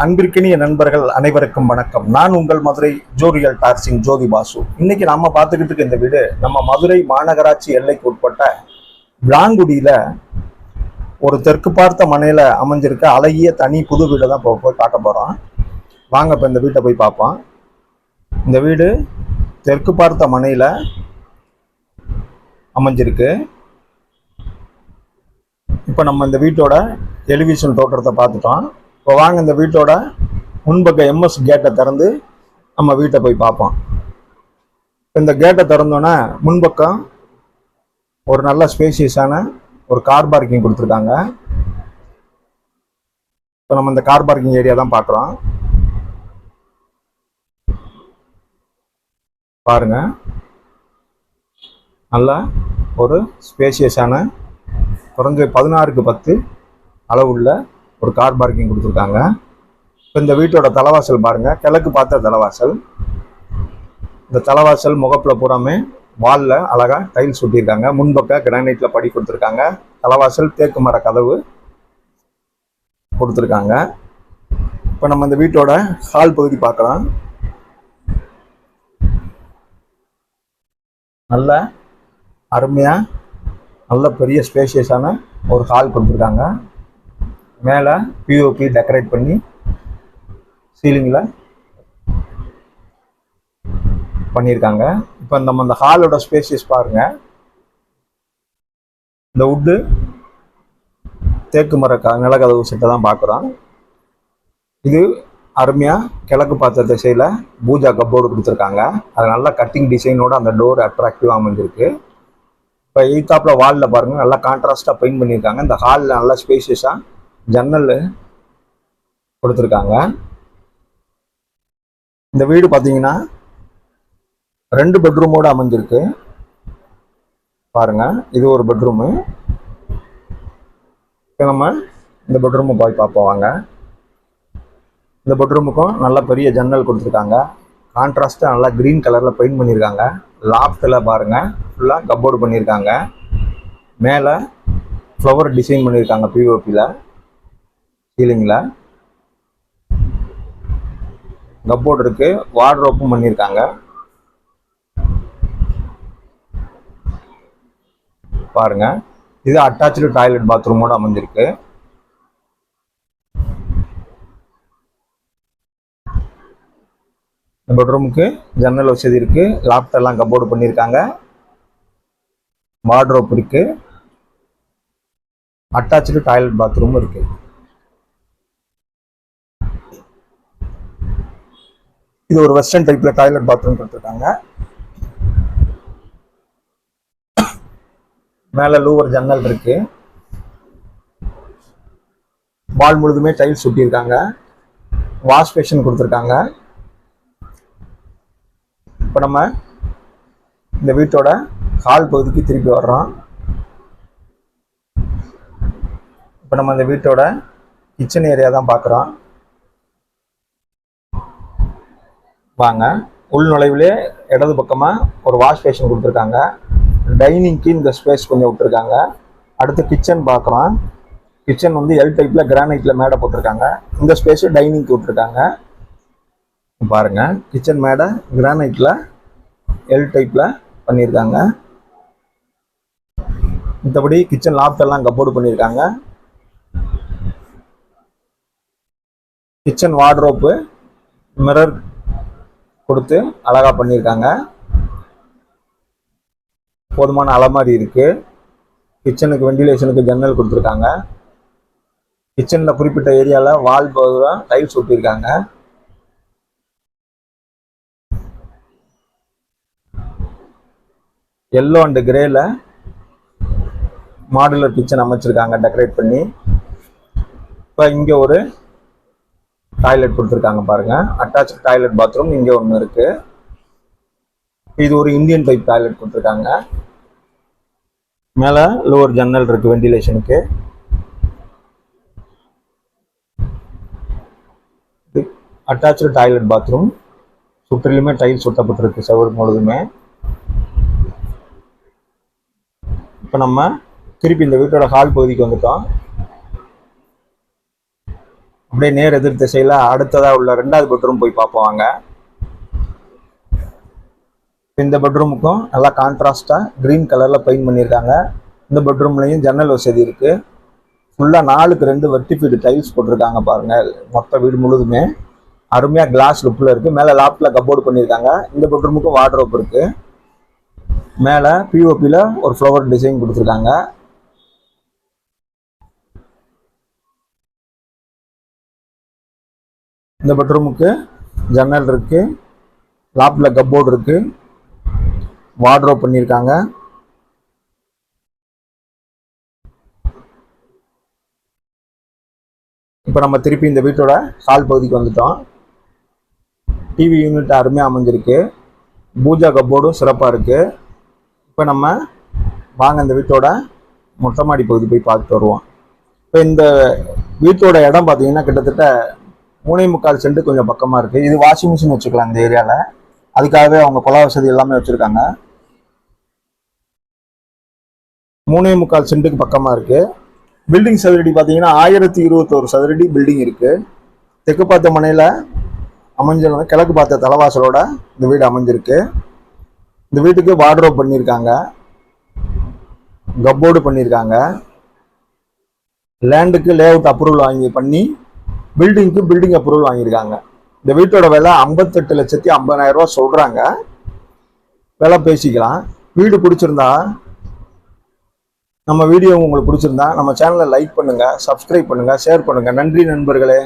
அன்பிற்கினிய நண்பர்கள் அனைவருக்கும் வணக்கம். நான் உங்கள் மதுரை ஜோரியல் டார்சிங் ஜோதி பாசு. இன்னைக்கு நம்ம பார்த்துக்கிட்டு இருக்க இந்த வீடு நம்ம மதுரை மாநகராட்சி எல்லைக்கு உட்பட்ட விளாங்குடியில ஒரு தெற்கு பார்த்த மனையில அமைஞ்சிருக்க அழகிய தனி புது வீடை தான் போய் பார்க்க போறோம். வாங்க இப்ப இந்த வீட்டை போய் பார்ப்போம். இந்த வீடு தெற்கு பார்த்த மனையில அமைஞ்சிருக்கு. இப்போ நம்ம இந்த வீட்டோட டெலிவிஷன் தோற்றத்தை பார்த்துட்டோம். இப்போ வாங்க இந்த வீட்டோட முன்பக்க எம்எஸ் கேட்டை திறந்து நம்ம வீட்டை போய் பார்ப்போம். இந்த கேட்டை திறந்தோன்னே முன்பக்கம் ஒரு நல்ல ஸ்பேசியஸான ஒரு கார் பார்க்கிங் கொடுத்துருக்காங்க. இப்போ நம்ம இந்த கார் பார்க்கிங் ஏரியா தான் பார்க்குறோம். பாருங்க, நல்ல ஒரு ஸ்பேசியஸான குறைஞ்ச 16x10 அளவுள்ள ஒரு கார் பார்க்கிங் கொடுத்துருக்காங்க. இப்போ இந்த வீட்டோட தலைவாசல் பாருங்க, கிழக்கு பார்த்த தலைவாசல். இந்த தலைவாசல் முகப்புல பூராமே வால்ல அழகா டைல்ஸ் ஒட்டியிருக்காங்க. முன்பக்க கிரானைட்ல படி கொடுத்துருக்காங்க. தலைவாசல் தேக்கு மர கதவு கொடுத்துருக்காங்க. இப்போ நம்ம இந்த வீட்டோட ஹால் பகுதி பார்க்கலாம். நல்ல அருமையா நல்ல பெரிய ஸ்பேஷியஸான ஒரு ஹால் கொடுத்துருக்காங்க. மேலே பிஓபி டெக்கரேட் பண்ணி சீலிங்கில் பண்ணியிருக்காங்க. இப்போ நம்ம இந்த ஹாலோட ஸ்பேஷியஸ் பாருங்க. இந்த வுட்டு தேக்கு மர நிலக்கதவு செட்டை தான் பார்க்குறோம். இது அருமையாக கிழக்கு பார்த்த திசையில் பூஜா கப்போர்டு கொடுத்துருக்காங்க. அது நல்லா கட்டிங் டிசைனோட அந்த டோர் அட்ராக்டிவாக அமைஞ்சிருக்கு. இப்போ எய்தாப்பில் வாலில் பாருங்கள், நல்லா கான்ட்ராஸ்டாக பெயிண்ட் பண்ணியிருக்காங்க. இந்த ஹாலில் நல்லா ஸ்பேஷியஸாக ஜன்னல் கொடுத்துருக்காங்க. இந்த வீடு பார்த்தீங்கன்னா 2 பெட்ரூமோடு அமைஞ்சிருக்கு. பாருங்க, இது ஒரு பெட்ரூமு. இப்போ நம்ம இந்த பெட்ரூமை போய் பார்ப்போம் வாங்க. இந்த பெட்ரூமுக்கும் நல்ல பெரிய ஜன்னல் கொடுத்துருக்காங்க. கான்ட்ராஸ்டாக நல்லா க்ரீன் கலரில் பெயிண்ட் பண்ணியிருக்காங்க. லாஃப்டில் பாருங்கள் ஃபுல்லாக கப்போர்டு பண்ணியிருக்காங்க. மேலே ஃப்ளவர் டிசைன் பண்ணியிருக்காங்க பிஓபியில். சீலிங்கில் கப்போர்டு இருக்கு, வார்ட்ரோப்பும் பண்ணியிருக்காங்க. பாருங்க, இது அட்டாச்சு டாய்லெட் பாத்ரூமோட அமைஞ்சிருக்கு. இந்த பெட்ரூமுக்கு ஜன்னல் வசதி இருக்கு, லாஃப்ட் எல்லாம் கப்போர்டு பண்ணியிருக்காங்க. வார்ட்ரோப் இருக்கு, அட்டாச்சு டாய்லெட் பாத்ரூம் இருக்கு. இது ஒரு வெஸ்டர்ன் டைப்ல டாய்லெட் பாத்ரூம் கொடுத்துருக்காங்க. மேல லூவர் ஜன்னல் இருக்கு. வால் முழுதுமே டைல்ஸ் ஒட்டியிருக்காங்க. வாஷ் பேஷன் கொடுத்துருக்காங்க. இப்போ நம்ம இந்த வீட்டோட ஹால் பகுதிக்கு திருப்பி வர்றோம். இப்போ நம்ம இந்த வீட்டோட கிச்சன் ஏரியா தான் பார்க்குறோம். வாங்க, உள் நுழைவிலே இடது பக்கமாக ஒரு வாஷ் பேஷன் கொடுத்துருக்காங்க. டைனிங்க்கு இந்த ஸ்பேஸ் கொஞ்சம் விட்டுருக்காங்க. அடுத்து கிச்சன் பார்க்குறோம். கிச்சன் வந்து எல் டைப்பில் கிரானைட்டில் மேடை போட்டிருக்காங்க. இந்த ஸ்பேஸு டைனிங்க்கு விட்டுருக்காங்க. பாருங்க, கிச்சன் மேடை கிரானைட்டில் எல் டைப்பில் பண்ணியிருக்காங்க. மற்றபடி கிச்சன் லாஃப்ட் எல்லாம் கப்போர்டு பண்ணியிருக்காங்க. கிச்சன் வார்ட்ரோப்பு மிரர் கொடுத்து அழகா பண்ணியிருக்காங்க. போதுமான அலமாரி இருக்கு. கிச்சனுக்கு வெண்டிலேஷனுக்கு ஜன்னல் கொடுத்துருக்காங்க. கிச்சனில் குறிப்பிட்ட ஏரியாவில் வால் பகுதியில் டைல்ஸ் ஒட்டியிருக்காங்க. எல்லோ அண்ட் கிரேல மாடுலர் கிச்சன் அமைச்சிருக்காங்க டெக்கரேட் பண்ணி. இப்போ இங்கே ஒரு டாய்லெட் கொடுத்துருக்காங்க பாருங்க, அட்டாச் டாய்லெட் பாத்ரூம் இங்க ஒன்று இருக்கு. இது ஒரு இந்தியன் டைப் டாய்லெட் கொடுத்துருக்காங்க. மேல லோவர் ஜன்னல் இருக்கு வெண்டிலேஷனுக்கு. அட்டாச்சு டாய்லெட் பாத்ரூம், சுற்றிலுமே டைல்ஸ் ஒட்டப்பட்டிருக்கு செவரு முழுதுமே. இப்போ நம்ம திருப்பி இந்த வீட்டோட ஹால் பகுதிக்கு வந்துட்டோம். அப்படியே நேர் எதிர் திசையில் அடுத்ததாக உள்ள 2வது பெட்ரூம் போய் பார்ப்போம் வாங்க. இந்த பெட்ரூமுக்கும் நல்லா கான்ட்ராஸ்டாக க்ரீன் கலரில் பெயிண்ட் பண்ணியிருக்காங்க. இந்த பெட்ரூம்லையும் ஜன்னல் வசதி இருக்குது. ஃபுல்லாக 4க்கு 2 வெர்டிஃபைடு டைல்ஸ் போட்டிருக்காங்க பாருங்கள். மொத்த வீடு முழுதுமே அருமையாக கிளாஸ் லுக்கில் இருக்குது. மேலே லாப்டில் கப்போர்டு பண்ணியிருக்காங்க. இந்த பெட்ரூமுக்கும் வார்ட்ரோப் இருக்குது. மேலே பிஓபியில் ஒரு ஃப்ளவர் டிசைன் கொடுத்துருக்காங்க. இந்த பெட்ரூமுக்கு ஜன்னல் இருக்குது, லாப்டில் கப்போர்டு இருக்குது, வார்ட்ரோப் பண்ணியிருக்காங்க. இப்போ நம்ம திருப்பி இந்த வீட்டோட ஹால் பகுதிக்கு வந்துட்டோம். டிவி யூனிட் அருமையாக அமைஞ்சிருக்கு. பூஜா கப்போர்டும் சிறப்பாக இருக்குது. இப்போ நம்ம வாங்க இந்த வீட்டோட மொட்டை மாடி பகுதி போய் பார்த்துட்டு வருவோம். இப்போ இந்த வீட்டோட இடம் பார்த்தீங்கன்னா கிட்டத்தட்ட 3.25 சென்ட் கொஞ்சம் பக்கமாக இருக்குது. இது வாஷிங் மிஷின் வச்சுக்கலாம் இந்த ஏரியாவில். அதுக்காகவே அவங்க குழா வசதி எல்லாமே வச்சுருக்காங்க. 3.25 சென்ட்டுக்கு பக்கமாக இருக்குது. பில்டிங் சதுரடி பார்த்தீங்கன்னா 1021 சதுரடி பில்டிங் இருக்குது. தெற்கு பார்த்த மனையில் அமைஞ்சிருந்த கிழக்கு பார்த்த தலைவாசலோட இந்த வீடு அமைஞ்சிருக்கு. இந்த வீட்டுக்கு வார்ட்ரோப் பண்ணியிருக்காங்க, கப்போர்டு பண்ணியிருக்காங்க. லேண்டுக்கு லேஅவுட் அப்ரூவல் பண்ணி பில்டிங் அப்ரூவல் வாங்கியிருக்காங்க. இந்த வீட்டோட விலை 58,50,000 ரூபா சொல்கிறாங்க. விலை பேசிக்கலாம். வீடு பிடிச்சிருந்தா, நம்ம வீடியோ உங்களுக்கு பிடிச்சிருந்தா நம்ம சேனலை லைக் பண்ணுங்கள், சப்ஸ்கிரைப் பண்ணுங்கள், ஷேர் பண்ணுங்கள். நன்றி நண்பர்களே.